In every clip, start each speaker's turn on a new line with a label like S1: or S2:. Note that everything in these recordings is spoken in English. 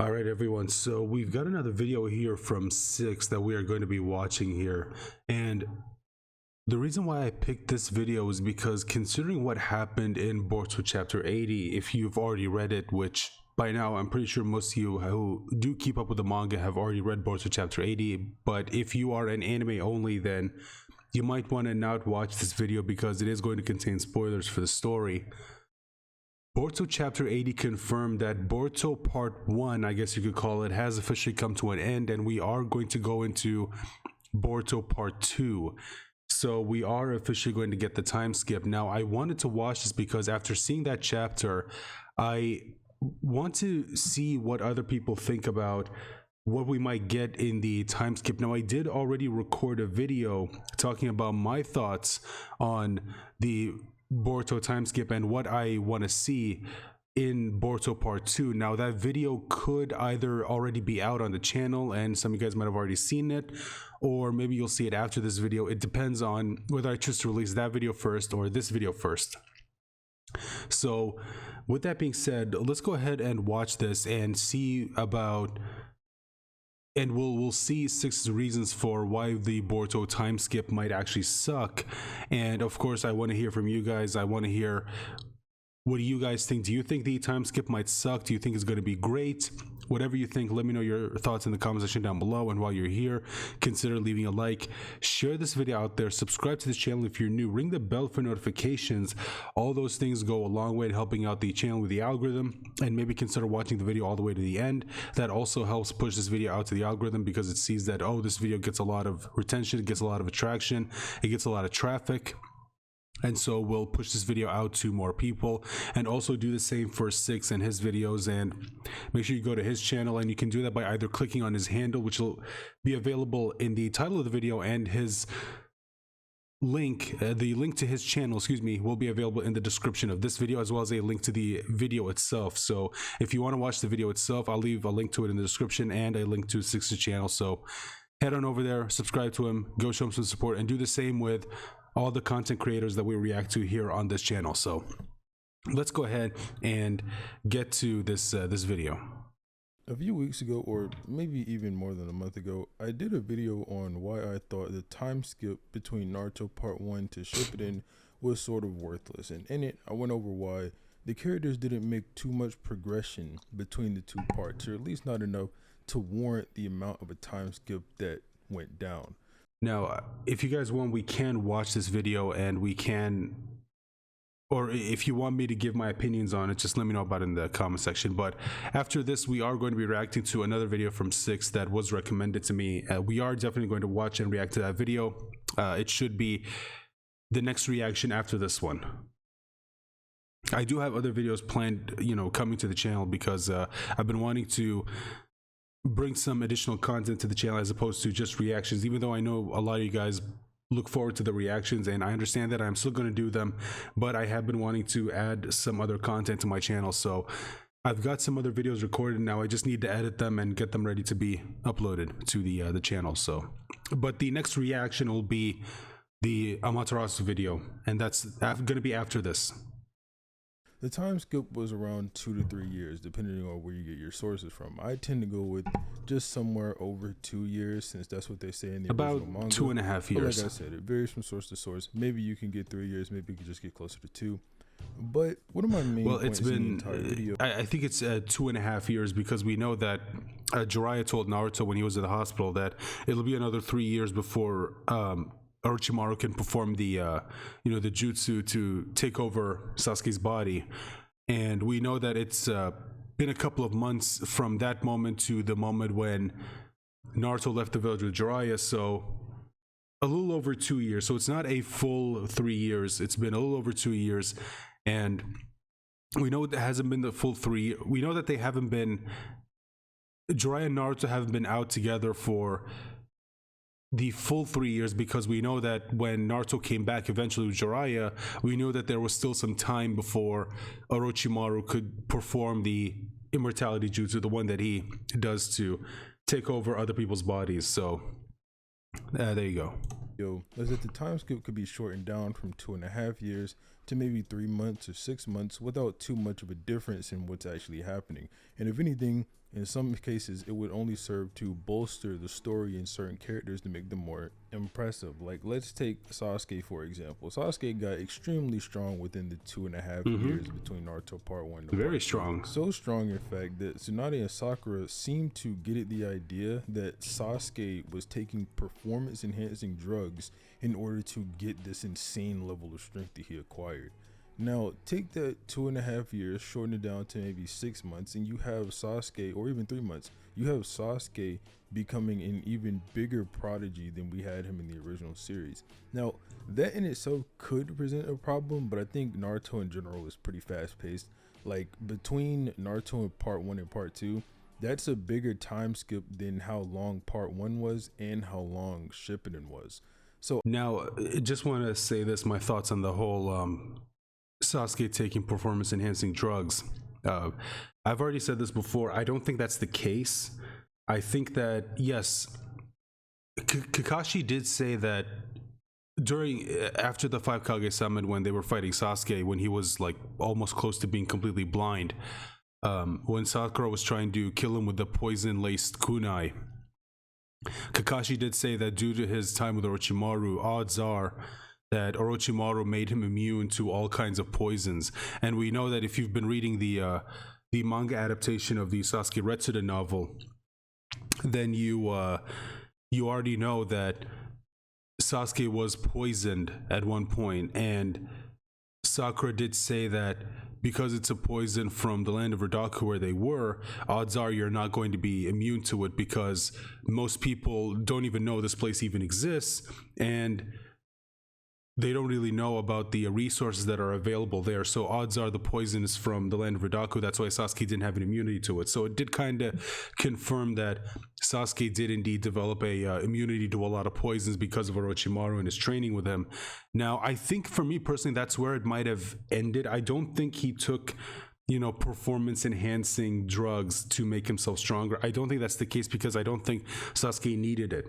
S1: All right, everyone. So we've got another video here from Six that we are going to be watching here. And the reason why I picked this video is because considering what happened in Boruto chapter 80, if you've already read it, which by now I'm pretty sure most of you who do keep up with the manga have already read Boruto chapter 80, but if you are an anime only, then you might want to not watch this video because it is going to contain spoilers for the story. Boruto chapter 80 confirmed that Boruto part 1, I guess you could call it, has officially come to an end, and we are going to go into Boruto part 2. So we are officially going to get the time skip. Now, I wanted to watch this because after seeing that chapter, I want to see what other people think about what we might get in the time skip. Now, I did already record a video talking about my thoughts on the Boruto time skip and what I want to see in Boruto part 2. Now, that video could either already be out on the channel and some of you guys might have already seen it, or maybe you'll see it after this video. It depends on whether I choose to release that video first or this video first. So with that being said, let's go ahead and watch this and see about, and we'll see 6 reasons for why the Boruto time skip might actually suck. And of course, I want to hear from you guys. I want to hear, what do you guys think? Do you think the time skip might suck? Do you think it's going to be great? Whatever you think, let me know your thoughts in the comment section down below. And while you're here, consider leaving a like, share this video out there, subscribe to this channel if you're new, ring the bell for notifications. All those things go a long way to helping out the channel with the algorithm, and maybe consider watching the video all the way to the end. That also helps push this video out to the algorithm because it sees that, oh, this video gets a lot of retention, it gets a lot of attraction, it gets a lot of traffic. And so we'll push this video out to more people, and also do the same for Six and his videos. And make sure you go to his channel, and you can do that by either clicking on his handle, which will be available in the title of the video, and his link, the link to his channel, excuse me, will be available in the description of this video, as well as a link to the video itself. So if you want to watch the video itself, I'll leave a link to it in the description and a link to Six's channel. So head on over there, subscribe to him, go show him some support, and do the same with all the content creators that we react to here on this channel. So let's go ahead and get to this this video.
S2: A few weeks ago, or maybe even more than a month ago, I did a video on why I thought the time skip between Naruto part 1 to Shippuden was sort of worthless. And in it, I went over why the characters didn't make too much progression between the two parts, or at least not enough to warrant the amount of a time skip that went down.
S1: Now, if you guys want, we can watch this video, and we can, or if you want me to give my opinions on it, just let me know about it in the comment section. But after this, we are going to be reacting to another video from Six that was recommended to me. We are definitely going to watch and react to that video. It should be the next reaction after this one. I do have other videos planned, you know, coming to the channel, because I've been wanting to bring some additional content to the channel as opposed to just reactions, even though I know a lot of you guys look forward to the reactions, and I understand that I'm still going to do them, but I have been wanting to add some other content to my channel. So I've got some other videos recorded now. I just need to edit them and get them ready to be uploaded to the channel. So, but the next reaction will be the Amaterasu video, and that's going to be after this.
S2: The time skip was around 2 to 3 years, depending on where you get your sources from. I tend to go with just somewhere over 2 years, since that's what they say in the original manga.
S1: About 2.5 years.
S2: But like I said, it varies from source to source. Maybe you can get 3 years, maybe you can just get closer to 2. But what are my main points in the entire video?
S1: I think it's 2.5 years, because we know that Jiraiya told Naruto when he was at the hospital that it'll be another 3 years before Orochimaru can perform the you know, the jutsu to take over Sasuke's body. And we know that it's been a couple of months from that moment to the moment when Naruto left the village with Jiraiya, so a little over 2 years. So it's not a full 3 years, it's been a little over 2 years. And we know it hasn't been the full 3. We know that they haven't been, Jiraiya and Naruto haven't been out together for the full 3 years, because we know that when Naruto came back eventually with Jiraiya, we knew that there was still some time before Orochimaru could perform the immortality jutsu, the one that he does to take over other people's bodies. So there you go.
S2: Is that the time skip could be shortened down from 2.5 years to maybe 3 months or 6 months without too much of a difference in what's actually happening. And if anything, In some cases, it would only serve to bolster the story and certain characters to make them more impressive. Like, let's take Sasuke, for example. Sasuke got extremely strong within the 2.5 years between Naruto Part 1 to
S1: Very
S2: Part 2.
S1: strong.
S2: So strong, in fact, that Tsunade and Sakura seemed to get it the idea that Sasuke was taking performance-enhancing drugs in order to get this insane level of strength that he acquired. Now, take that 2.5 years, shorten it down to maybe 6 months, and you have Sasuke, or even 3 months, you have Sasuke becoming an even bigger prodigy than we had him in the original series. Now, that in itself could present a problem, but I think Naruto in general is pretty fast paced. Like, between Naruto and Part 1 and Part 2, that's a bigger time skip than how long Part 1 was and how long Shippuden was. So
S1: Now, I just want to say this, my thoughts on the whole Sasuke taking performance enhancing drugs. I've already said this before. I don't think that's the case. I think that, yes, Kakashi did say that after the 5 Kage summit, when they were fighting Sasuke, when he was like almost close to being completely blind, when Sakura was trying to kill him with the poison laced kunai, Kakashi did say that due to his time with Orochimaru, odds are that Orochimaru made him immune to all kinds of poisons. And we know that if you've been reading the manga adaptation of the Sasuke Retsuda novel, then you already know that Sasuke was poisoned at one point, and Sakura did say that because it's a poison from the land of Ridaku where they were, odds are you're not going to be immune to it, because most people don't even know this place even exists, and they don't really know about the resources that are available there. So odds are the poison is from the land of Ridaku. That's why Sasuke didn't have an immunity to it. So it did kind of confirm that Sasuke did indeed develop a immunity to a lot of poisons because of Orochimaru and his training with him. Now, I think for me personally, that's where it might have ended. I don't think he took, performance enhancing drugs to make himself stronger. I don't think that's the case, because I don't think Sasuke needed it.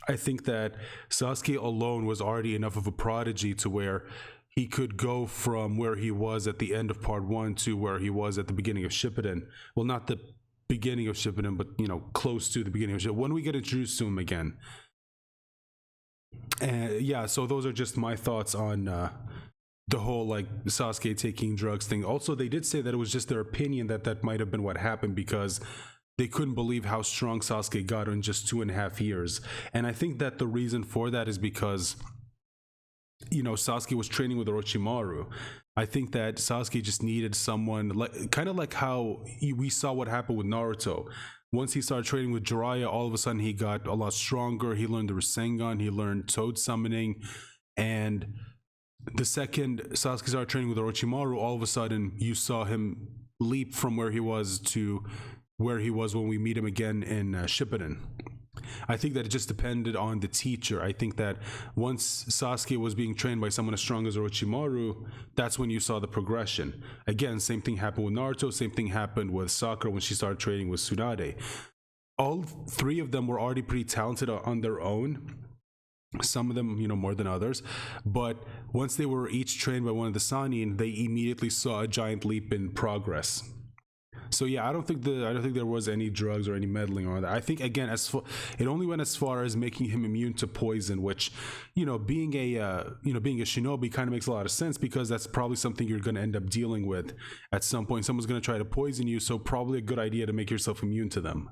S1: I think that Sasuke alone was already enough of a prodigy to where he could go from where he was at the end of Part 1 to where he was at the beginning of Shippuden. Well, not the beginning of Shippuden, but close to the beginning of Shippuden, when we get introduced to him again. And yeah, so those are just my thoughts on the whole like Sasuke taking drugs thing. Also, they did say that it was just their opinion that might have been what happened, because they couldn't believe how strong Sasuke got in just 2.5 years. And I think that the reason for that is because, Sasuke was training with Orochimaru. I think that Sasuke just needed someone, kind of like how we saw what happened with Naruto. Once he started training with Jiraiya, all of a sudden he got a lot stronger. He learned the Rasengan, he learned Toad summoning, and the second Sasuke started training with Orochimaru, all of a sudden you saw him leap from where he was to where he was when we meet him again in Shippuden. I think that it just depended on the teacher. I think that once Sasuke was being trained by someone as strong as Orochimaru, that's when you saw the progression. Again, same thing happened with Naruto, same thing happened with Sakura when she started training with Tsunade. All three of them were already pretty talented on their own. Some of them, more than others. But once they were each trained by one of the Sannin, they immediately saw a giant leap in progress. So yeah, I don't think there was any drugs or any meddling on that. I think again, it only went as far as making him immune to poison, which, being a shinobi kind of makes a lot of sense, because that's probably something you're going to end up dealing with at some point. Someone's going to try to poison you, so probably a good idea to make yourself immune to them.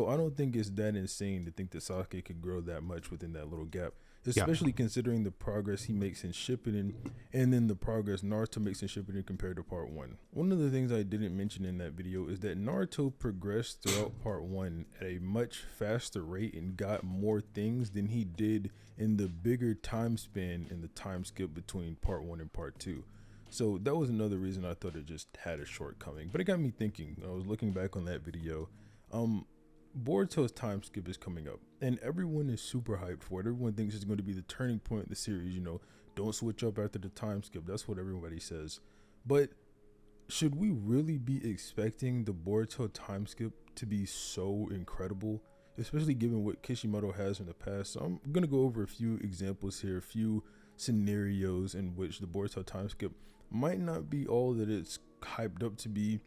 S2: So I don't think it's that insane to think that Sasuke could grow that much within that little gap, especially considering the progress he makes in Shippuden and then the progress Naruto makes in Shippuden compared to Part 1. One of the things I didn't mention in that video is that Naruto progressed throughout Part 1 at a much faster rate and got more things than he did in the bigger time span in the time skip between Part 1 and Part 2. So that was another reason I thought it just had a shortcoming. But it got me thinking. I was looking back on that video. Boruto's time skip is coming up, and everyone is super hyped for it. Everyone thinks it's going to be the turning point of the series. Don't switch up after the time skip. That's what everybody says. But should we really be expecting the Boruto time skip to be so incredible, especially given what Kishimoto has in the past? So I'm going to go over a few examples here, a few scenarios in which the Boruto time skip might not be all that it's hyped up to be.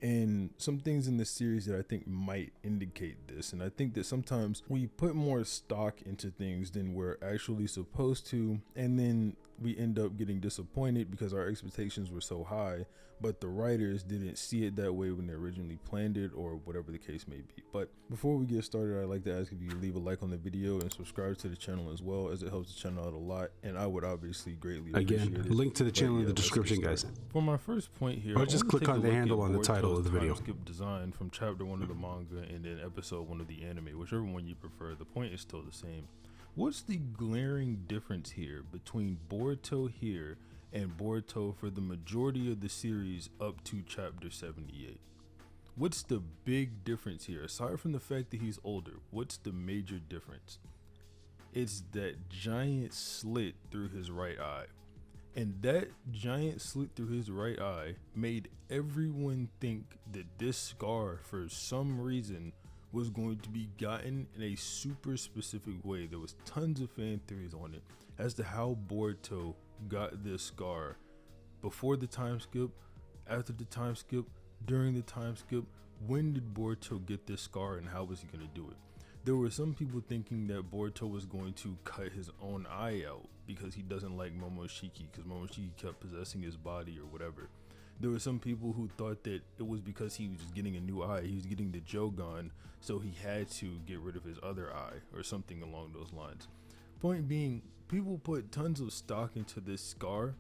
S2: and some things in the series that I think might indicate this. And I think that sometimes we put more stock into things than we're actually supposed to, and then we end up getting disappointed because our expectations were so high, but the writers didn't see it that way when they originally planned it, or whatever the case may be. But before we get started, I'd like to ask if you could leave a like on the video and subscribe to the channel as well, as it helps the channel out a lot, and I would obviously greatly appreciate it.
S1: Link to the channel in the description, guys.
S2: For my first point here,
S1: or just click on the handle on the title of the video.
S2: Timeskip design from chapter 1 of the manga and then episode 1 of the anime, whichever one you prefer. The point is still the same. What's the glaring difference here between Boruto here and Boruto for the majority of the series up to chapter 78? What's the big difference here? Aside from the fact that he's older, what's the major difference? It's that giant slit through his right eye. And that giant slit through his right eye made everyone think that this scar, for some reason, was going to be gotten in a super specific way. There was tons of fan theories on it as to how Boruto got this scar before the time skip, after the time skip, during the time skip. When did Boruto get this scar and how was he going to do it? There were some people thinking that Boruto was going to cut his own eye out because he doesn't like Momoshiki, because Momoshiki kept possessing his body or whatever. There were some people who thought that it was because he was just getting a new eye. He was getting the Jogan, so he had to get rid of his other eye or something along those lines. Point being, people put tons of stock into this scar,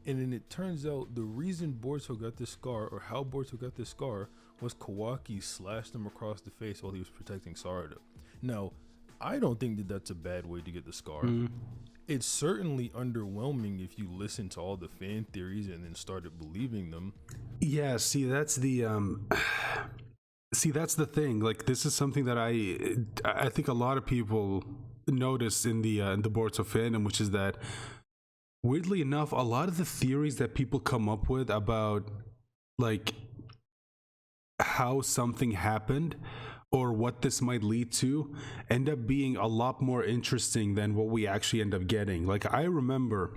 S2: and then it turns out the reason Boruto got this scar, or how Boruto got this scar, was Kawaki slashed him across the face while he was protecting Sarada. Now, I don't think that that's a bad way to get the scar. It's certainly underwhelming if you listen to all the fan theories and then started believing them.
S1: Yeah, see, that's the thing. Like, this is something that I think a lot of people notice in the Boruto fandom, which is that, weirdly enough, a lot of the theories that people come up with about like how something happened or what this might lead to end up being a lot more interesting than what we actually end up getting. Like, I remember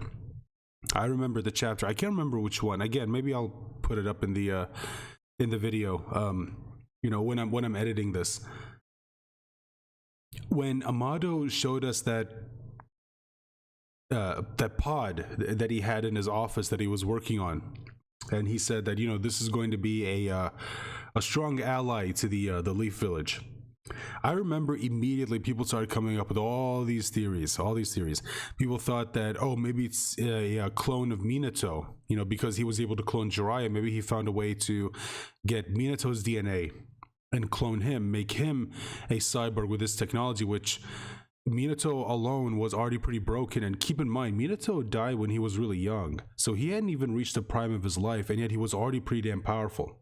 S1: the chapter. I can't remember which one. Again, maybe I'll put it up in the video. You know, when I'm editing this. When Amado showed us that pod that he had in his office that he was working on, and he said that, you know, this is going to be a strong ally to the Leaf Village. I remember immediately people started coming up with all these theories. People thought that, oh, maybe it's a clone of Minato, you know, because he was able to clone Jiraiya. Maybe he found a way to get Minato's DNA and clone him, make him a cyborg with this technology, which Minato alone was already pretty broken. And keep in mind, Minato died when he was really young, so he hadn't even reached the prime of his life, and yet he was already pretty damn powerful.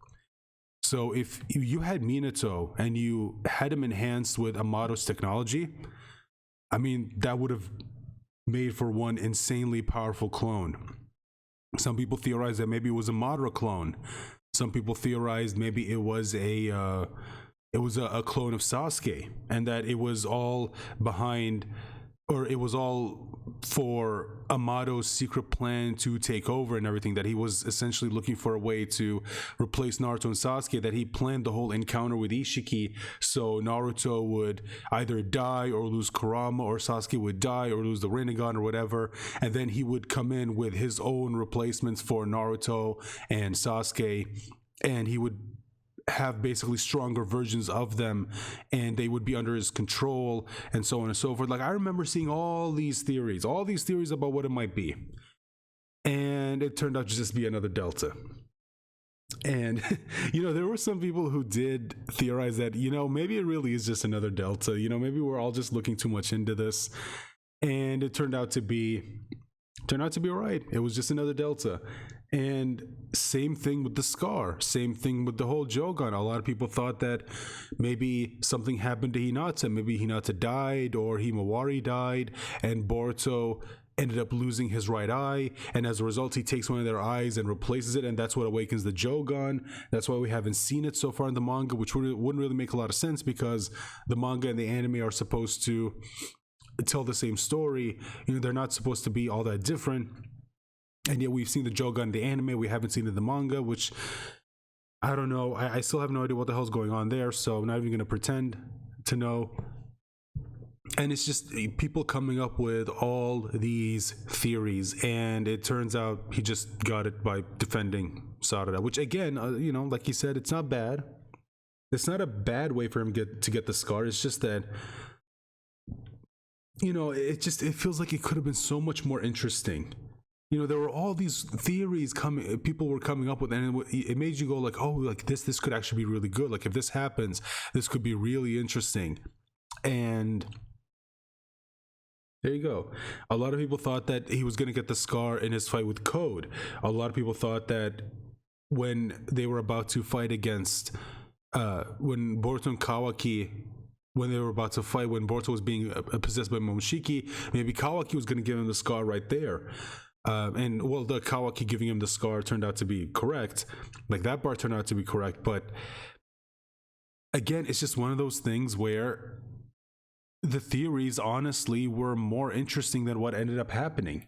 S1: So if you had Minato and you had him enhanced with Amado's technology, I mean, that would have made for one insanely powerful clone. Some people theorize that maybe it was a Madara clone. Some people theorized maybe it was a clone of Sasuke, and that it was all behind, or it was all for Amado's secret plan to take over and everything, that he was essentially looking for a way to replace Naruto and Sasuke, that he planned the whole encounter with Ishiki so Naruto would either die or lose Kurama, or Sasuke would die or lose the Rinnegan or whatever, and then he would come in with his own replacements for Naruto and Sasuke, and he would have basically stronger versions of them, and they would be under his control, and so on and so forth. Like, I remember seeing all these theories about what it might be, and it turned out to just be another Delta. And you know, there were some people who did theorize that, you know, maybe it really is just another Delta, you know, maybe we're all just looking too much into this, and it turned out to be right. It was just another Delta. And same thing with the scar, same thing with the whole Jogan. A lot of people thought that maybe something happened to Hinata. Maybe Hinata died, or Himawari died, and Boruto ended up losing his right eye, and as a result he takes one of their eyes and replaces it, and that's what awakens the Jogan. That's why we haven't seen it so far in the manga, which wouldn't really make a lot of sense, because the manga and the anime are supposed to tell the same story. You know, they're not supposed to be all that different. And yet we've seen the Jogan in the anime, we haven't seen it in the manga, which I don't know. I still have no idea what the hell's going on there, so I'm not even gonna pretend to know. And it's just people coming up with all these theories, and it turns out he just got it by defending Sarada, which again, you know, like he said, it's not bad. It's not a bad way for him to get the scar. It's just that, you know, it feels like it could have been so much more interesting. You know, there were all these theories people were coming up with, and it made you go like, oh, like this could actually be really good. Like if this happens, this could be really interesting. And there you go. A lot of people thought that he was going to get the scar in his fight with Code. A lot of people thought that when they were about to fight against, when Boruto and Kawaki, when they were about to fight, when Boruto was being possessed by Momoshiki, maybe Kawaki was going to give him the scar right there. And well, the Kawaki giving him the scar turned out to be correct. Like that part turned out to be correct. But again, it's just one of those things where the theories honestly were more interesting than what ended up happening.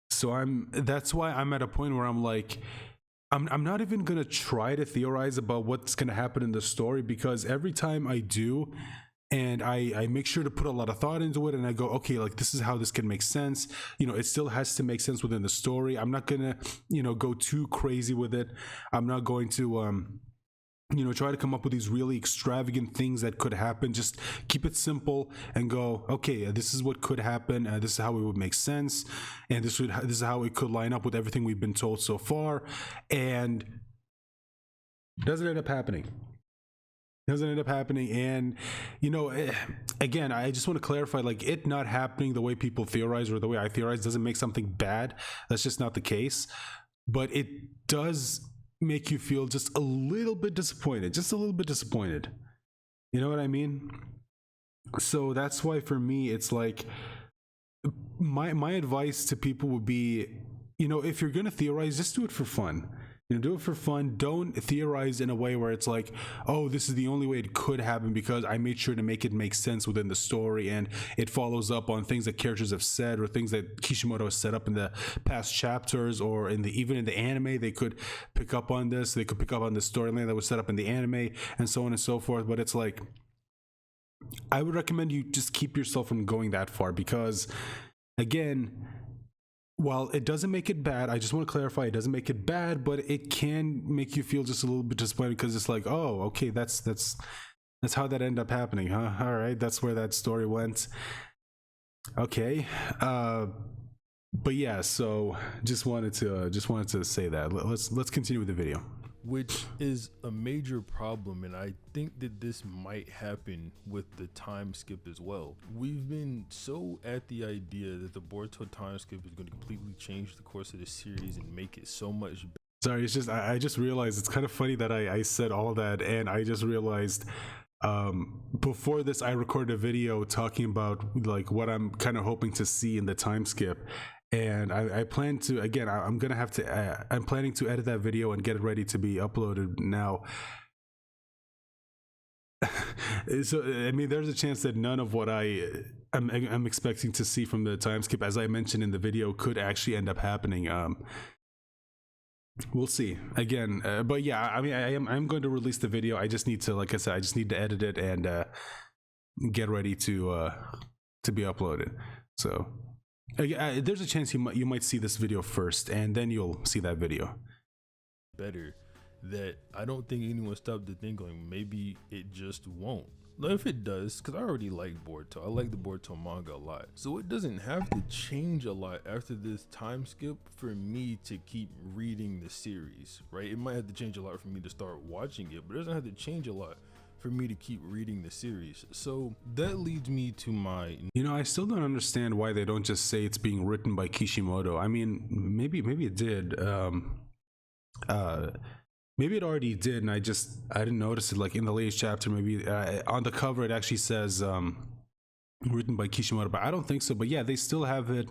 S1: So that's why I'm at a point where I'm like, I'm not even gonna try to theorize about what's gonna happen in the story, because every time I do, and I make sure to put a lot of thought into it, and I go, okay, like this is how this can make sense. You know, it still has to make sense within the story. I'm not gonna, you know, go too crazy with it. I'm not going to you know, try to come up with these really extravagant things that could happen. Just keep it simple and go, okay, this is what could happen. This is how it would make sense, and this is how it could line up with everything we've been told so far. And it doesn't end up happening. And you know, again, I just want to clarify, like it not happening the way people theorize or the way I theorize doesn't make something bad. That's just not the case. But it does make you feel just a little bit disappointed. You know what I mean? So that's why for me, it's like my advice to people would be, you know, if you're gonna theorize, just do it for fun. You know, do it for fun. Don't theorize in a way where it's like, oh, this is the only way it could happen because I made sure to make it make sense within the story, and it follows up on things that characters have said or things that Kishimoto has set up in the past chapters, or even in the anime. They could pick up on this. They could pick up on the storyline that was set up in the anime, and so on and so forth. But it's like, I would recommend you just keep yourself from going that far, because again, while it doesn't make it bad, I just want to clarify, it doesn't make it bad, but it can make you feel just a little bit disappointed, because it's like, oh, okay, that's how that ended up happening, huh? All right, that's where that story went. Okay, but yeah, so just wanted to say that. Let's continue with the video.
S2: Which is a major problem, and I think that this might happen with the time skip as well. We've been so at the idea that the Boruto time skip is going to completely change the course of the series and make it so much better.
S1: Sorry, it's just I just realized it's kind of funny that I said all that, and I just realized before this I recorded a video talking about like what I'm kind of hoping to see in the time skip. And I plan to, again, I'm planning to edit that video and get it ready to be uploaded now. So, I mean, there's a chance that none of what I'm expecting to see from the time skip, as I mentioned in the video, could actually end up happening. We'll see. Again, but yeah, I mean, I'm going to release the video. I just need to, like I said, I just need to edit it and get ready to be uploaded. So. There's a chance you might see this video first, and then you'll see that video.
S2: Better that I don't think anyone stopped to think like maybe it just won't. If it does, because I already like Boruto. I like the Boruto manga a lot. So it doesn't have to change a lot after this time skip for me to keep reading the series, right? It might have to change a lot for me to start watching it, but it doesn't have to change a lot for me to keep reading the series. So that leads me to my,
S1: you know, I still don't understand why they don't just say it's being written by Kishimoto. I mean, maybe it did. Maybe it already did, and I didn't notice it. Like in the latest chapter, maybe on the cover it actually says written by Kishimoto, but I don't think so. But yeah, they still have it.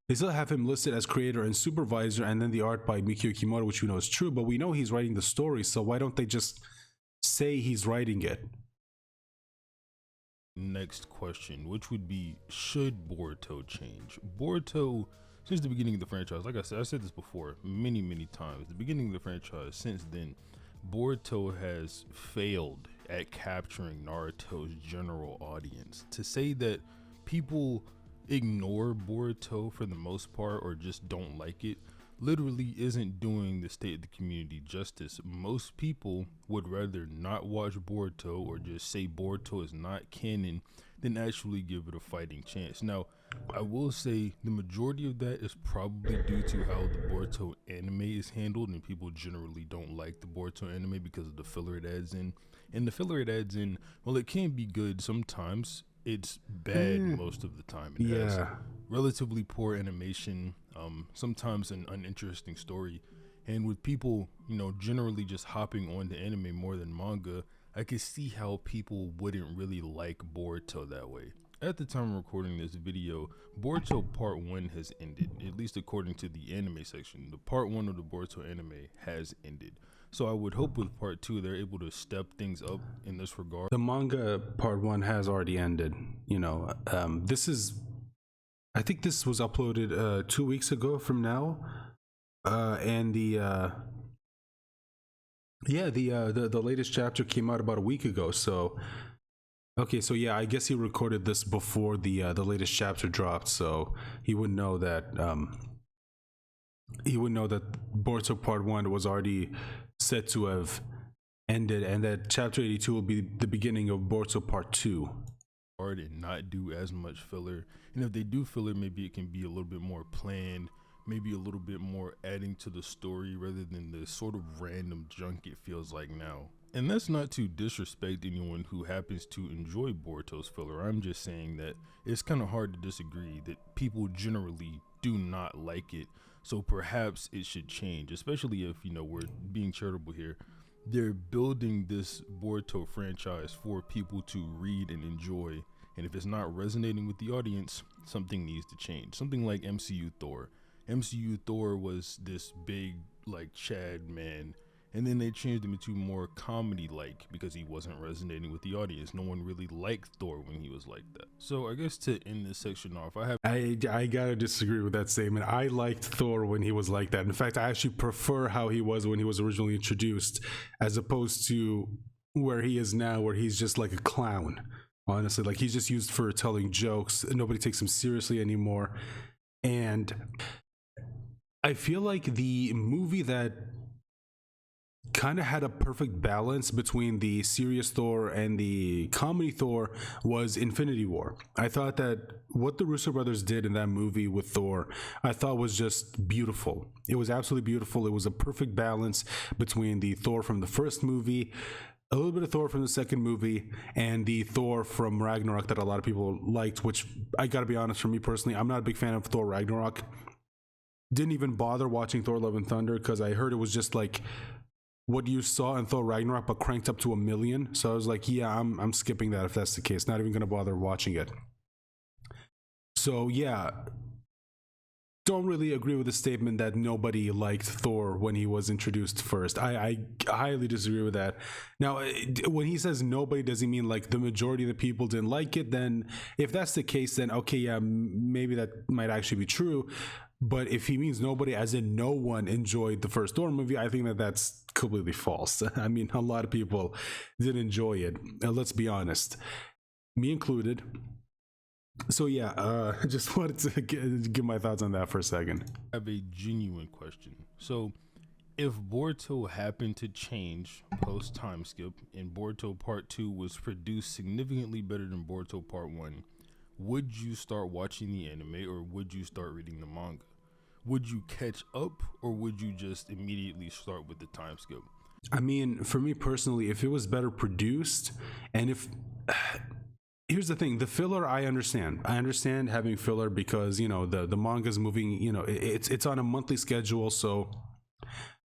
S1: They still have him listed as creator and supervisor, and then the art by Mikio Kimoto, which we know is true. But we know he's writing the story, so why don't they just say he's writing it?
S2: Next question, which would be, should Boruto change? Boruto since the beginning of the franchise. Like I said this before many times. The beginning of the franchise, since then, Boruto has failed at capturing Naruto's general audience. To say that people ignore Boruto for the most part or just don't like it literally isn't doing the state of the community justice. Most people would rather not watch Boruto or just say Boruto is not canon than actually give it a fighting chance. Now, I will say the majority of that is probably due to how the Boruto anime is handled, and people generally don't like the Boruto anime because of the filler it adds in. And the filler it adds in, well, it can be good sometimes. It's bad most of the time. It has relatively poor animation, sometimes an uninteresting story. And with people, generally just hopping on to anime more than manga, I could see how people wouldn't really like Boruto that way. At the time of recording this video, Boruto Part 1 has ended, at least according to the anime section. The Part 1 of the Boruto anime has ended. So I would hope with Part 2 they're able to step things up in this regard.
S1: The manga Part 1 has already ended. I think this was uploaded 2 weeks ago from now. And the latest chapter came out about a week ago. So okay, so yeah, I guess he recorded this before the latest chapter dropped, so he would know that Boruto Part 1 was already said to have ended, and that chapter 82 will be the beginning of Boruto Part 2.
S2: And not do as much filler, and if they do filler, maybe it can be a little bit more planned, maybe a little bit more adding to the story rather than the sort of random junk it feels like now. And that's not to disrespect anyone who happens to enjoy Boruto's filler. I'm just saying that it's kind of hard to disagree that people generally do not like it. So perhaps it should change, especially if, we're being charitable here. They're building this Boruto franchise for people to read and enjoy. And if it's not resonating with the audience, something needs to change. Something like MCU Thor. MCU Thor was this big, Chad man, and then they changed him into more comedy-like because he wasn't resonating with the audience. No one really liked Thor when he was like that. So I guess to end this section off,
S1: I gotta disagree with that statement. I liked Thor when he was like that. In fact, I actually prefer how he was when he was originally introduced, as opposed to where he is now, where he's just like a clown. Honestly, he's just used for telling jokes. Nobody takes him seriously anymore. And I feel like the movie that kind of had a perfect balance between the serious Thor and the comedy Thor was Infinity War. I thought that what the Russo brothers did in that movie with Thor, I thought was just beautiful. It was absolutely beautiful. It was a perfect balance between the Thor from the first movie, a little bit of Thor from the second movie, and the Thor from Ragnarok that a lot of people liked, which I gotta be honest, for me personally, I'm not a big fan of Thor Ragnarok. Didn't even bother watching Thor Love and Thunder because I heard it was just like what you saw in Thor Ragnarok but cranked up to 1 million. So I was like, yeah, I'm skipping that if that's the case. Not even gonna bother watching it. So yeah, don't really agree with the statement that nobody liked Thor when he was introduced first. I highly disagree with that. Now, when he says nobody, does he mean the majority of the people didn't like it? Then if that's the case, then okay, yeah, maybe that might actually be true. But if he means nobody, as in no one enjoyed the first Thor movie, I think that that's completely false. I mean, a lot of people did enjoy it. Let's be honest, me included. So yeah, just wanted to give my thoughts on that for a second.
S2: I have a genuine question. So if Boruto happened to change post Timeskip and Boruto Part 2 was produced significantly better than Boruto Part 1, would you start watching the anime or would you start reading the manga? Would you catch up or would you just immediately start with the time skip?
S1: I mean, for me personally, if it was better produced, and if here's the thing, the filler, I understand having filler because the manga's moving, it's on a monthly schedule, so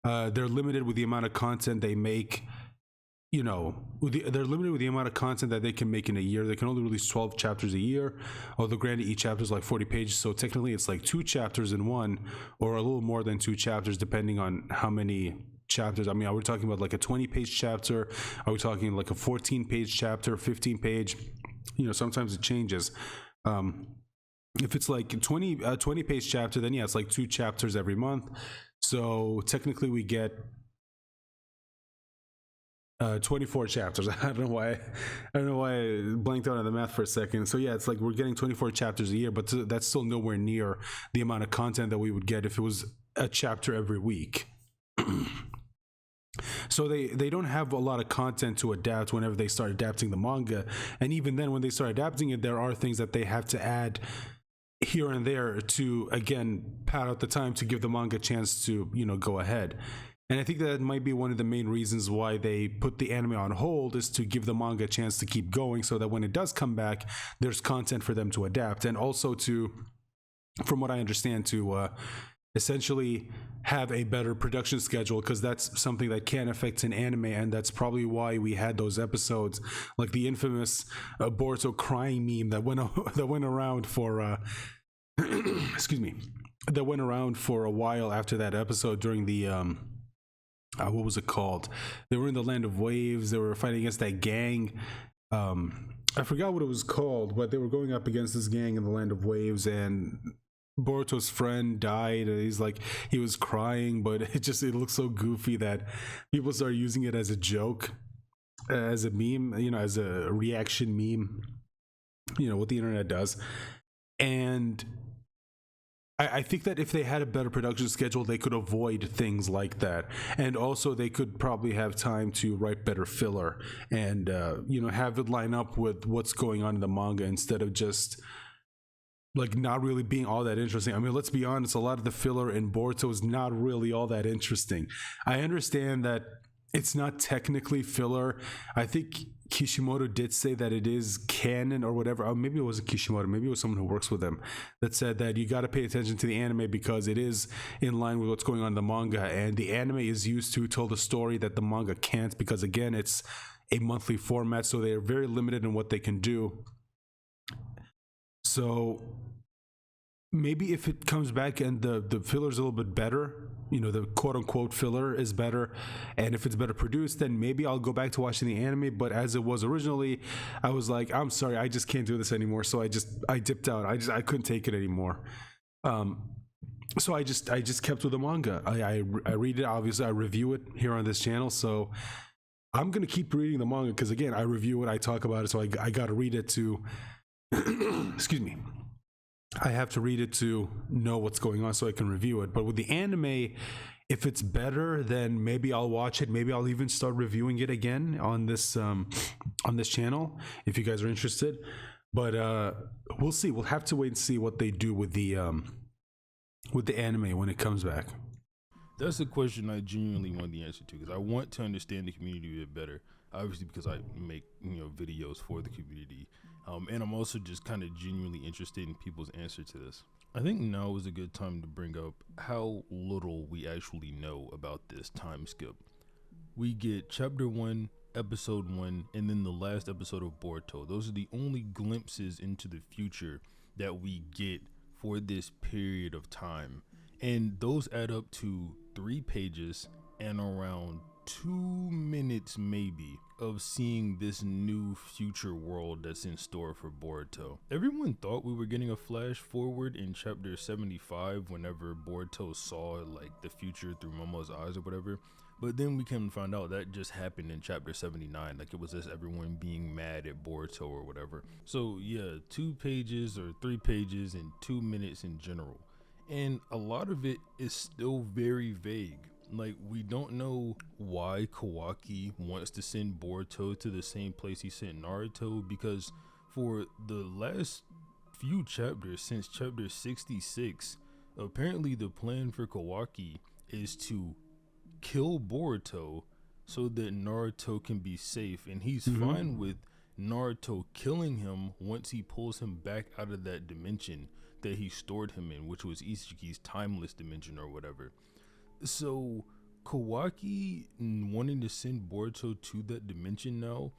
S1: they're limited with the amount of content they make. They're limited with the amount of content that they can make in a year. They can only release 12 chapters a year, although granted each chapter is 40 pages, so technically it's 2 chapters in one, or a little more than 2 chapters depending on how many chapters. I mean, are we talking about a 20-page chapter? Are we talking a 14-page chapter, 15-page? Sometimes it changes. if it's like 20 page chapter, then yeah, it's like 2 chapters every month. So technically we get 24 chapters. I don't know why I blanked out on the math for a second. So yeah, it's like we're getting 24 chapters a year, but that's still nowhere near the amount of content that we would get if it was a chapter every week. So they don't have a lot of content to adapt whenever they start adapting the manga, and even then when they start adapting it, there are things that they have to add here and there to, again, pad out the time to give the manga a chance to, go ahead. And I think that might be one of the main reasons why they put the anime on hold, is to give the manga a chance to keep going, so that when it does come back, there's content for them to adapt, and also to, from what I understand, to essentially have a better production schedule, because that's something that can affect an anime, and that's probably why we had those episodes like the infamous Boruto crying meme that went around for excuse me, that went around for a while after that episode during the what was it called? They were in the land of waves. They were fighting against that gang. I forgot what it was called, but they were going up against this gang in the land of waves, and Boruto's friend died, and he was crying, but it looks so goofy that people started using it as a joke, as a meme, as a reaction meme, what the internet does. And I think that if they had a better production schedule, they could avoid things like that. And also they could probably have time to write better filler and, have it line up with what's going on in the manga, instead of just like not really being all that interesting. I mean, let's be honest, a lot of the filler in Boruto is not really all that interesting. I understand that it's not technically filler. I think Kishimoto did say that it is canon or whatever. Oh, maybe it wasn't Kishimoto, maybe it was someone who works with him, that said that you got to pay attention to the anime because it is in line with what's going on in the manga, and the anime is used to tell the story that the manga can't, because again, it's a monthly format, so they are very limited in what they can do. So maybe if it comes back and the filler is a little bit better, the quote unquote filler is better, and if it's better produced, then maybe I'll go back to watching the anime. But as it was originally, I was like, I'm sorry, I just can't do this anymore. So I dipped out. I couldn't take it anymore. So I just kept with the manga. I read it, obviously I review it here on this channel, so I'm gonna keep reading the manga, because again, I review it, I talk about it, so I gotta read it to excuse me, I have to read it to know what's going on so I can review it. But with the anime, if it's better, then maybe I'll watch it. Maybe I'll even start reviewing it again on this channel if you guys are interested. But we'll see. We'll have to wait and see what they do with the anime when it comes back.
S2: That's a question I genuinely want the answer to, because I want to understand the community a bit better. Obviously, because I make videos for the community, and I'm also just kind of genuinely interested in people's answer to this. I think now is a good time to bring up how little we actually know about this time skip. We get chapter 1, episode 1, and then the last episode of Boruto. Those are the only glimpses into the future that we get for this period of time, and those add up to 3 pages and around 2 minutes maybe of seeing this new future world that's in store for Boruto. Everyone thought we were getting a flash forward in chapter 75 whenever Boruto saw like the future through Momo's eyes or whatever, but then we can find out that just happened in chapter 79, like it was just everyone being mad at Boruto or whatever. So yeah, 2 pages or 3 pages and 2 minutes in general, and a lot of it is still very vague. Like, we don't know why Kawaki wants to send Boruto to the same place he sent Naruto, because for the last few chapters, since chapter 66, apparently the plan for Kawaki is to kill Boruto so that Naruto can be safe, and he's fine with Naruto killing him once he pulls him back out of that dimension that he stored him in, which was Ishiki's timeless dimension or whatever. So Kawaki wanting to send Boruto to that dimension now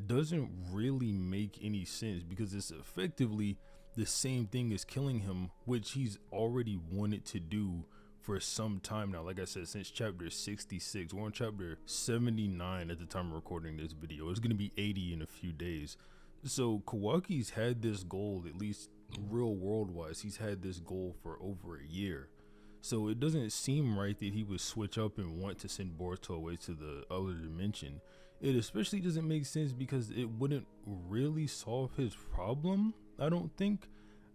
S2: doesn't really make any sense, because it's effectively the same thing as killing him, which he's already wanted to do for some time now. Like I said, since chapter 66. We're on chapter 79 at the time of recording this video. It's going to be 80 in a few days. So Kawaki's had this goal at least real world wise, he's had this goal for over a year. So it doesn't seem right that he would switch up and want to send Boruto away to the other dimension. It especially doesn't make sense because it wouldn't really solve his problem, I don't think.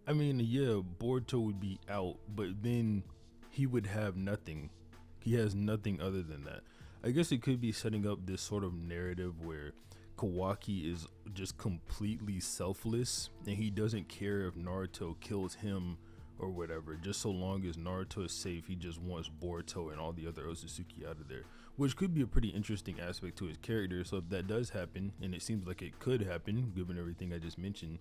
S2: I mean, yeah, Boruto would be out, but then he would have nothing. He has nothing other than that. I guess it could be setting up this sort of narrative where Kawaki is just completely selfless and he doesn't care if Naruto kills him or whatever. Just so long as Naruto is safe, he just wants Boruto and all the other Otsutsuki out of there, which could be a pretty interesting aspect to his character. So if that does happen, and it seems like it could happen given everything I just mentioned,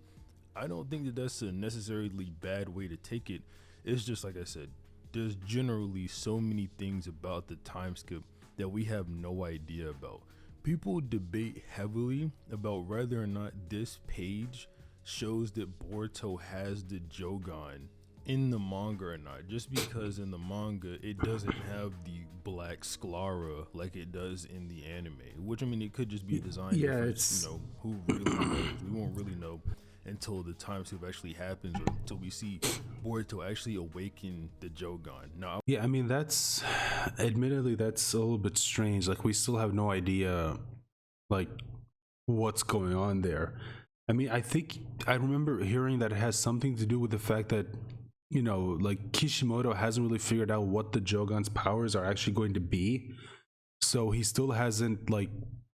S2: I don't think that that's a necessarily bad way to take it. It's just like I said, there's generally so many things about the time skip that we have no idea about. People debate heavily about whether or not this page shows that Boruto has the Jogan in the manga or not, just because in the manga it doesn't have the black sclera like it does in the anime, which I mean it could just be a design difference, you know, who really knows. We won't really know until the time skip actually happens or until we see Boruto actually awaken the Jogan. Now,
S1: Yeah, I mean that's admittedly that's a little bit strange. Like we still have no idea like what's going on there. I mean, I think I remember hearing that it has something to do with the fact that, you know, like Kishimoto hasn't really figured out what the Jogan's powers are actually going to be. So he still hasn't like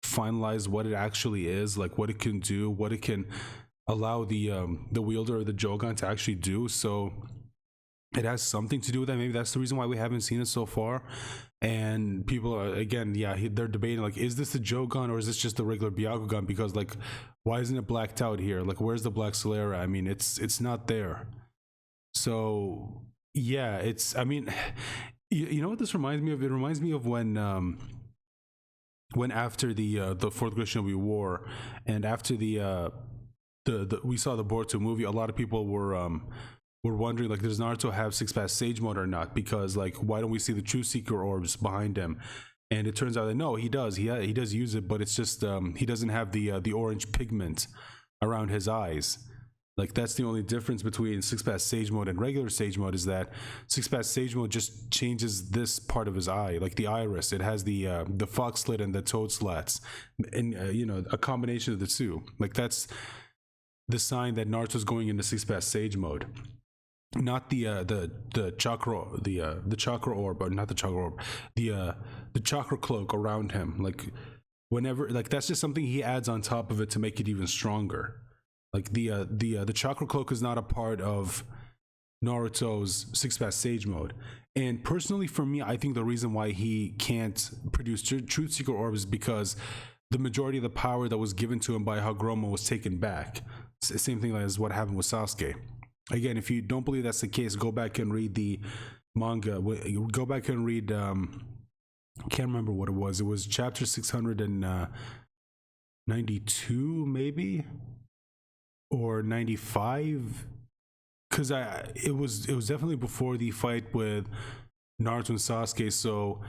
S1: finalized what it actually is, like what it can do, what it can allow the wielder of the Jogan to actually do. So it has something to do with that. Maybe that's the reason why we haven't seen it so far. And people are, again, yeah, they're debating like, is this the Jogan or is this just the regular Byakugan? Because like, why isn't it blacked out here? Like, where's the black sclera? I mean, it's not there. So yeah, it's, I mean, you know what this reminds me of? It reminds me of when after the fourth Great Shinobi War, and after the we saw the Boruto movie, a lot of people were wondering like, does Naruto have six path sage mode or not? Because like, why don't we see the true seeker orbs behind him? And it turns out that no, he does. He does use it, but it's just he doesn't have the orange pigment around his eyes. Like that's the only difference between six path sage mode and regular sage mode, is that six path sage mode just changes this part of his eye, like the iris. It has the fox slit and the toad slats, and you know, a combination of the two. Like that's the sign that Naruto's going into six path sage mode. Not the chakra the chakra orb, or not the chakra orb, the chakra cloak around him. Like whenever, like that's just something he adds on top of it to make it even stronger. Like the chakra cloak is not a part of Naruto's six path sage mode. And personally for me, I think the reason why he can't produce truth seeker orbs is because the majority of the power that was given to him by Hagoromo was taken back. Same thing as what happened with Sasuke. Again, if you don't believe that's the case, go back and read the manga. Go back and read can't remember what it was. It was chapter 692 maybe, or 95, because it was definitely before the fight with Naruto and Sasuke. So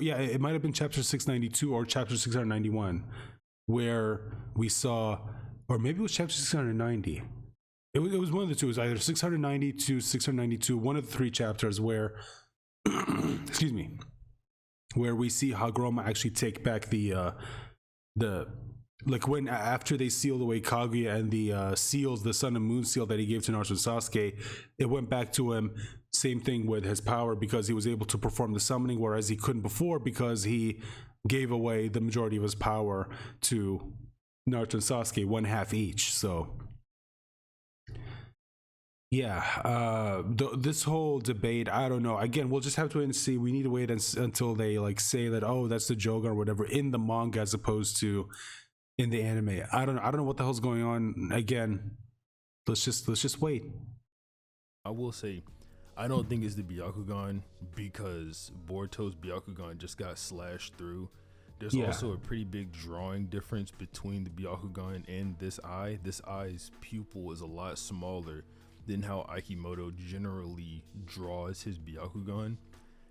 S1: yeah, it might have been chapter 692 or chapter 691 where we saw, or maybe it was chapter 690. It was one of the two. It was either 690 to 692, one of the three chapters where excuse me, where we see Hagoromo actually take back the like when after they sealed away Kaguya and the seals, the sun and moon seal that he gave to Naruto and Sasuke, it went back to him. Same thing with his power, because he was able to perform the summoning, whereas he couldn't before because he gave away the majority of his power to Naruto and Sasuke, one half each. So yeah, this whole debate, I don't know. Again, we'll just have to wait and see. We need to wait until they like say that, oh, that's the Jogan or whatever in the manga as opposed to in the anime. I don't know what the hell's going on. Again, let's just wait.
S2: I will say, I don't think it's the Byakugan because Boruto's Byakugan just got slashed through. There's also a pretty big drawing difference between the Byakugan and this eye. This eye's pupil is a lot smaller than how Akimoto generally draws his Byakugan.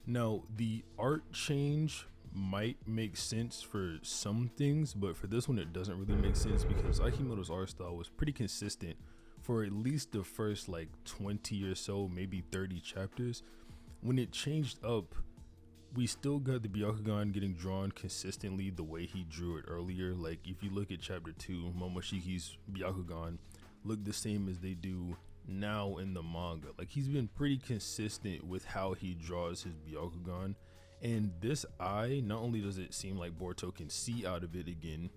S2: Now, the art change might make sense for some things, but for this one it doesn't really make sense because Akimoto's art style was pretty consistent for at least the first like 20 or so, maybe 30 chapters. When it changed up, we still got the Byakugan getting drawn consistently the way he drew it earlier. Like if you look at chapter 2, Momoshiki's Byakugan look the same as they do now in the manga. Like he's been pretty consistent with how he draws his Byakugan. And this eye, not only does it seem like Boruto can see out of it again,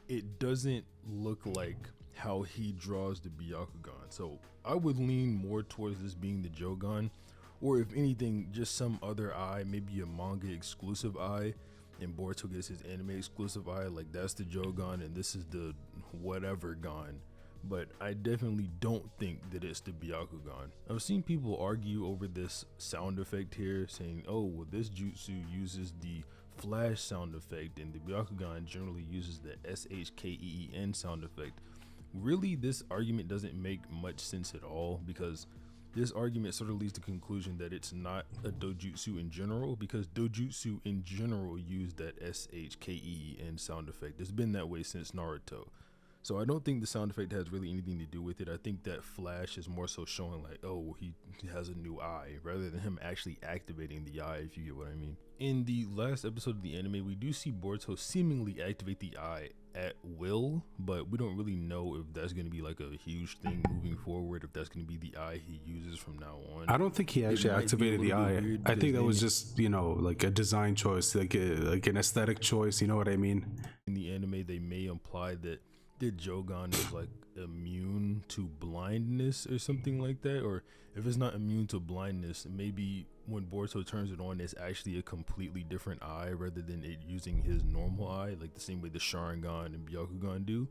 S2: it doesn't look like how he draws the Byakugan. So I would lean more towards this being the Jogan, or if anything, just some other eye, maybe a manga exclusive eye, and Boruto gets his anime exclusive eye, like that's the Jogan and this is the whatever Gon. But I definitely don't think that it's the Byakugan. I've seen people argue over this sound effect here, saying, oh, well, this jutsu uses the flash sound effect and the Byakugan generally uses the SHKEEN sound effect. Really, this argument doesn't make much sense at all, because this argument sort of leads to the conclusion that it's not a dojutsu in general, because dojutsu in general use that SHKEEN sound effect. It's been that way since Naruto. So I don't think the sound effect has really anything to do with it. I think that flash is more so showing like, oh, he has a new eye, rather than him actually activating the eye, if you get what I mean. In the last episode of the anime, we do see Boruto seemingly activate the eye at will, but we don't really know if that's going to be like a huge thing moving forward, if that's going to be the eye he uses from now on.
S1: I don't think he actually activated the eye. I think that was just, you know, like a design choice, like an aesthetic choice, you know what I mean?
S2: In the anime, they may imply that the Jogan is like immune to blindness or something like that, or if it's not immune to blindness, maybe when Boruto turns it on, it's actually a completely different eye rather than it using his normal eye, like the same way the Sharingan and Byakugan do.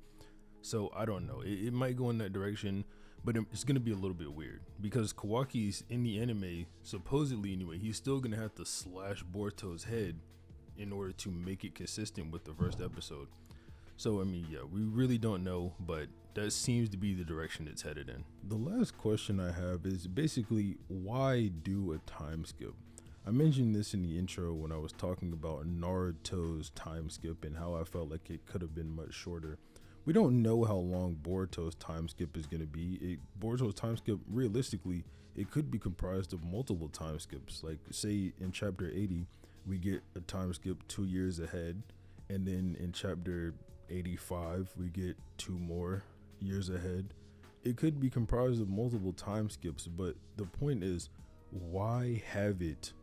S2: So I don't know, it might go in that direction, but it's gonna be a little bit weird because Kawaki's in the anime, supposedly anyway, he's still gonna have to slash Boruto's head in order to make it consistent with the first episode. So, I mean, yeah, we really don't know, but that seems to be the direction it's headed in. The last question I have is basically, why do a time skip? I mentioned this in the intro when I was talking about Naruto's time skip and how I felt like it could have been much shorter. We don't know how long Boruto's time skip is going to be. Boruto's time skip, realistically, it could be comprised of multiple time skips. Like, say, in chapter 80, we get a time skip 2 years ahead, and then in chapter 85 we get 2 more years ahead. It could be comprised of multiple time skips, but the point is, why have it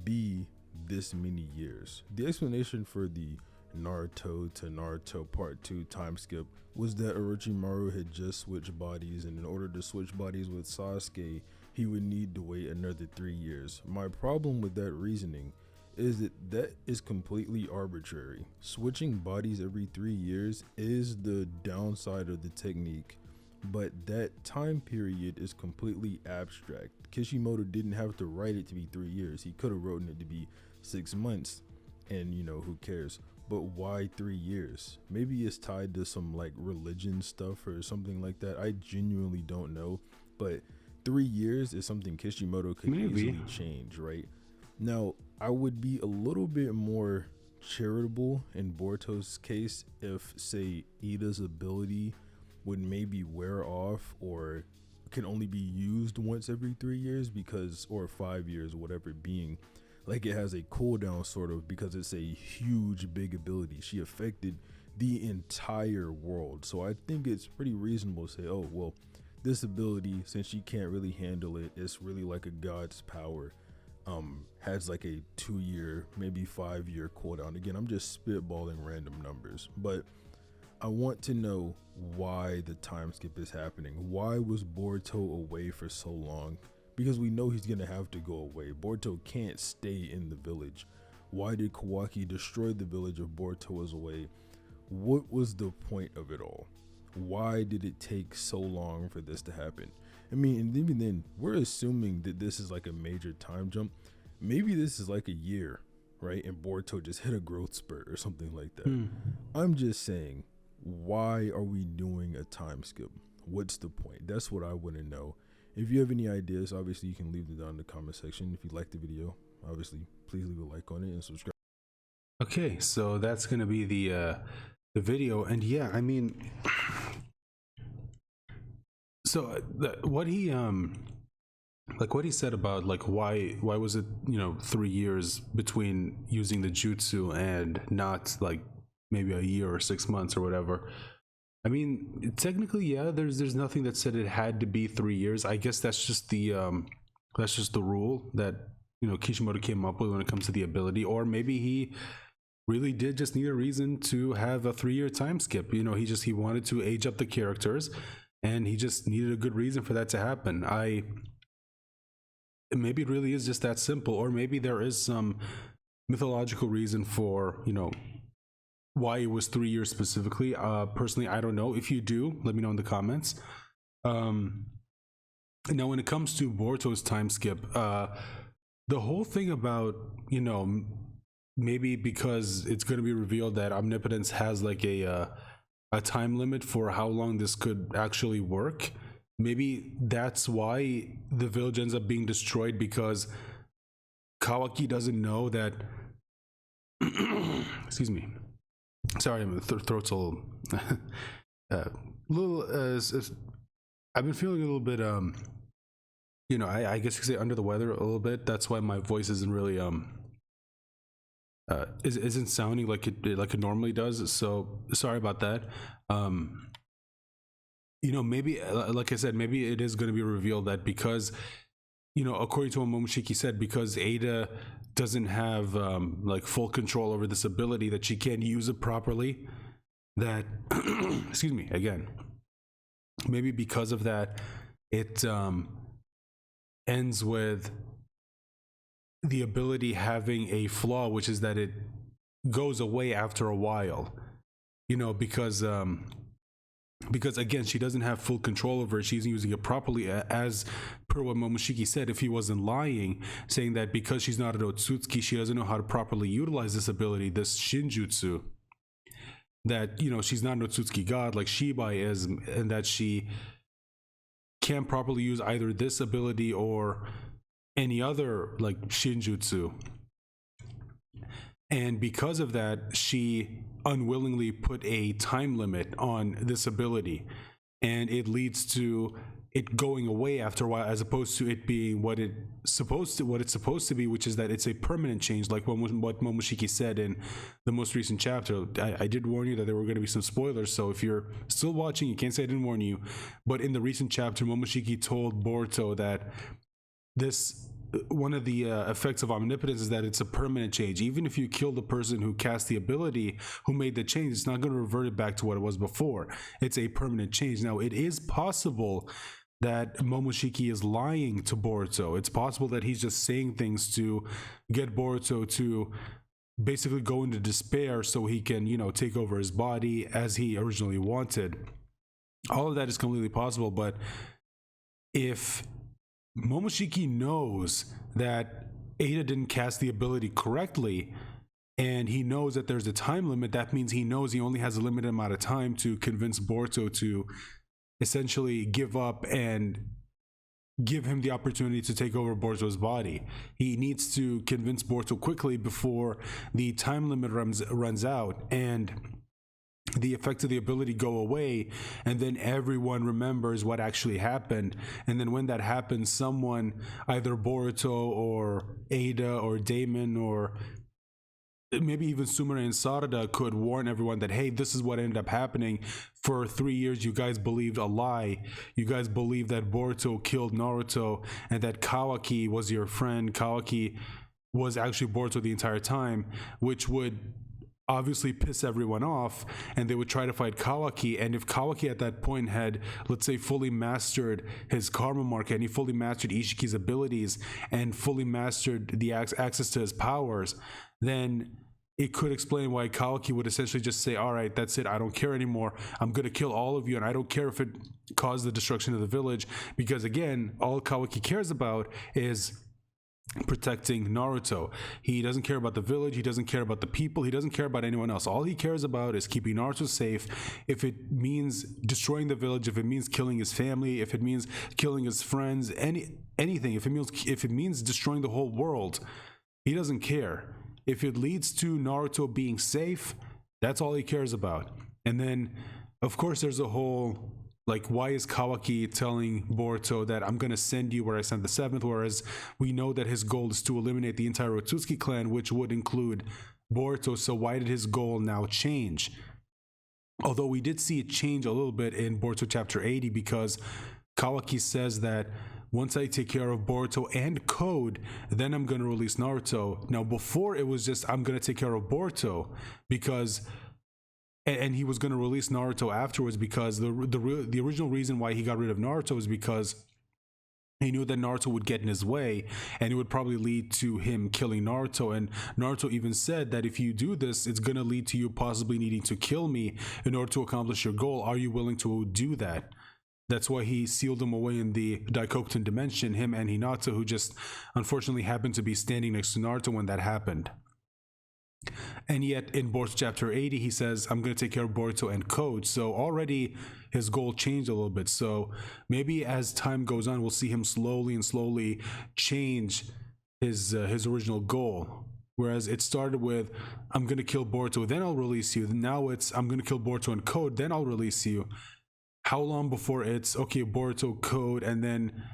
S2: be this many years? The explanation for the Naruto to Naruto part 2 time skip was that Orochimaru had just switched bodies, and in order to switch bodies with Sasuke, he would need to wait another 3 years. My problem with that reasoning is that is completely arbitrary. Switching bodies every 3 years is the downside of the technique, but that time period is completely abstract. Kishimoto didn't have to write it to be 3 years. He could have written it to be 6 months, and you know, who cares? But why 3 years? Maybe it's tied to some like religion stuff or something like that. I genuinely don't know, but 3 years is something Kishimoto could easily change, right? Now, I would be a little bit more charitable in Boruto's case if, say, Ida's ability would maybe wear off or can only be used once every 3 years because, or 5 years, whatever it being. Like it has a cooldown sort of, because it's a huge, big ability. She affected the entire world. So I think it's pretty reasonable to say, oh, well, this ability, since she can't really handle it, it's really like a god's power. Has like a 2 year, maybe 5 year cooldown. Again, I'm just spitballing random numbers, but I want to know why the time skip is happening. Why was Boruto away for so long? Because we know he's gonna have to go away. Boruto can't stay in the village. Why did Kawaki destroy the village if Boruto was away? What was the point of it all? Why did it take so long for this to happen? I mean, and even then, we're assuming that this is like a major time jump. Maybe this is like a year, right? And Boruto just hit a growth spurt or something like that. I'm just saying, why are we doing a time skip? What's the point? That's what I want to know. If you have any ideas, obviously you can leave them down in the comment section. If you like the video, obviously please leave a like on it and subscribe.
S1: Okay, so that's gonna be the video, and yeah, I mean, So what he like what he said about like why was it 3 years between using the jutsu and not like maybe a year or 6 months or whatever. I mean, technically, yeah, there's nothing that said it had to be 3 years. I guess that's just the rule that Kishimoto came up with when it comes to the ability. Or maybe he really did just need a reason to have a 3-year time skip. He wanted to age up the characters, and he just needed a good reason for that to happen. Maybe it really is just that simple, or maybe there is some mythological reason for why it was 3 years specifically. Personally, I don't know. If you do, let me know in the comments. Now, when it comes to Boruto's time skip, the whole thing about maybe because it's going to be revealed that omnipotence has like a time limit for how long this could actually work. Maybe that's why the village ends up being destroyed, because Kawaki doesn't know that. Excuse me. Sorry, my throat's a little. I've been feeling a little bit. I guess you could say under the weather a little bit. That's why my voice isn't really isn't sounding like it normally does. So sorry about that. Maybe, like I said, maybe it is going to be revealed that because, according to what Momoshiki said, because Ada doesn't have like full control over this ability, that she can't use it properly, that, excuse me, again, maybe because of that, it ends with the ability having a flaw, which is that it goes away after a while, because again, she doesn't have full control over it. She's using it properly, as per what Momoshiki said. If he wasn't lying, saying that because she's not an Otsutsuki, she doesn't know how to properly utilize this ability, this Shinjutsu, that she's not an Otsutsuki god like Shibai is, and that she can't properly use either this ability or any other like Shinjutsu. And because of that, she unwillingly put a time limit on this ability, and it leads to it going away after a while, as opposed to it being what it's supposed to be, which is that it's a permanent change, like what Momoshiki said in the most recent chapter. I did warn you that there were going to be some spoilers, so if you're still watching, you can't say I didn't warn you. But in the recent chapter, Momoshiki told Boruto that one of the effects of omnipotence is that it's a permanent change. Even if you kill the person who cast the ability, who made the change, it's not going to revert it back to what it was before. It's a permanent change. Now, it is possible that Momoshiki is lying to Boruto. It's possible that he's just saying things to get Boruto to basically go into despair so he can, take over his body as he originally wanted. All of that is completely possible, but if Momoshiki knows that Ada didn't cast the ability correctly, and he knows that there's a time limit, that means he knows he only has a limited amount of time to convince Boruto to essentially give up and give him the opportunity to take over Boruto's body. He needs to convince Boruto quickly before the time limit runs out and the effects of the ability go away, and then everyone remembers what actually happened. And then when that happens, someone, either Boruto or Ada or Damon or maybe even Sumire and Sarada, could warn everyone that, hey, this is what ended up happening. For 3 years, you guys believed a lie. You guys believed that Boruto killed Naruto and that Kawaki was your friend. Kawaki was actually Boruto the entire time, which would obviously piss everyone off, and they would try to fight Kawaki. And if Kawaki at that point had, let's say, fully mastered his karma mark, and he fully mastered Ishiki's abilities and fully mastered the access to his powers, then it could explain why Kawaki would essentially just say, all right, that's it, I don't care anymore, I'm gonna kill all of you, and I don't care if it caused the destruction of the village, because again, all Kawaki cares about is protecting Naruto. He doesn't care about the village, he doesn't care about the people, he doesn't care about anyone else. All he cares about is keeping Naruto safe. If it means destroying the village, if it means killing his family, if it means killing his friends, anything, if it means destroying the whole world, he doesn't care. If it leads to Naruto being safe, that's all he cares about. And then of course there's a whole Like, why is Kawaki telling Boruto that I'm gonna send you where I sent the seventh, whereas we know that his goal is to eliminate the entire Otsutsuki clan, which would include Boruto. So why did his goal now change? Although we did see it change a little bit in Boruto chapter 80, because Kawaki says that once I take care of Boruto and Code, then I'm going to release Naruto. Now, before it was just, I'm going to take care of Boruto, because, and he was going to release Naruto afterwards, because the original reason why he got rid of Naruto is because he knew that Naruto would get in his way, and it would probably lead to him killing Naruto. And Naruto even said that if you do this, it's going to lead to you possibly needing to kill me in order to accomplish your goal. Are you willing to do that? That's why he sealed him away in the Daikokuton dimension, him and Hinata, who just unfortunately happened to be standing next to Naruto when that happened. And yet in Boruto chapter 80, he says, I'm going to take care of Boruto and Code. So already his goal changed a little bit. So maybe as time goes on, we'll see him slowly change his original goal. Whereas it started with, I'm going to kill Boruto, then I'll release you. Now it's, I'm going to kill Boruto and Code, then I'll release you. How long before it's, okay, Boruto, Code, and then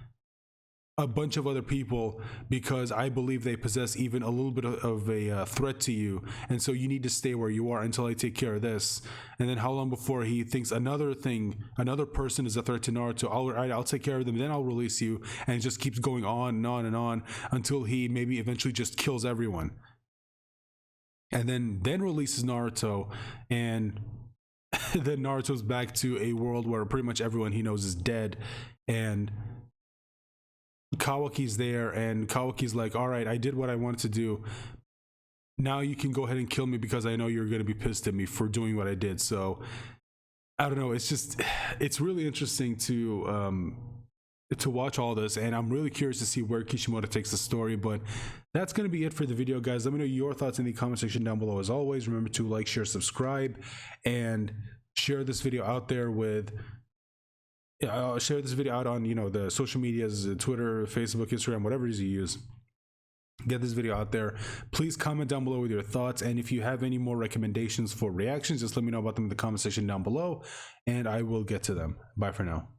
S1: a bunch of other people, because I believe they possess even a little bit of a threat to you, and so you need to stay where you are until I take care of this. And then how long before he thinks another person is a threat to Naruto, I'll take care of them, then I'll release you, and it just keeps going on and on and on until he maybe eventually just kills everyone, and then releases Naruto, and then Naruto's back to a world where pretty much everyone he knows is dead, and Kawaki's there, and Kawaki's like, all right, I did what I wanted to do. Now you can go ahead and kill me, because I know you're going to be pissed at me for doing what I did. So I don't know. It's really interesting to watch all this, and I'm really curious to see where Kishimoto takes the story. But that's going to be it for the video, guys. Let me know your thoughts in the comment section down below. As always, remember to like, share, subscribe, and share this video out there with I'll share this video out on the social medias, Twitter, Facebook, Instagram, whatever it is you use. Get this video out there. Please comment down below with your thoughts, and if you have any more recommendations for reactions, just let me know about them in the comment section down below, and I will get to them. Bye for now.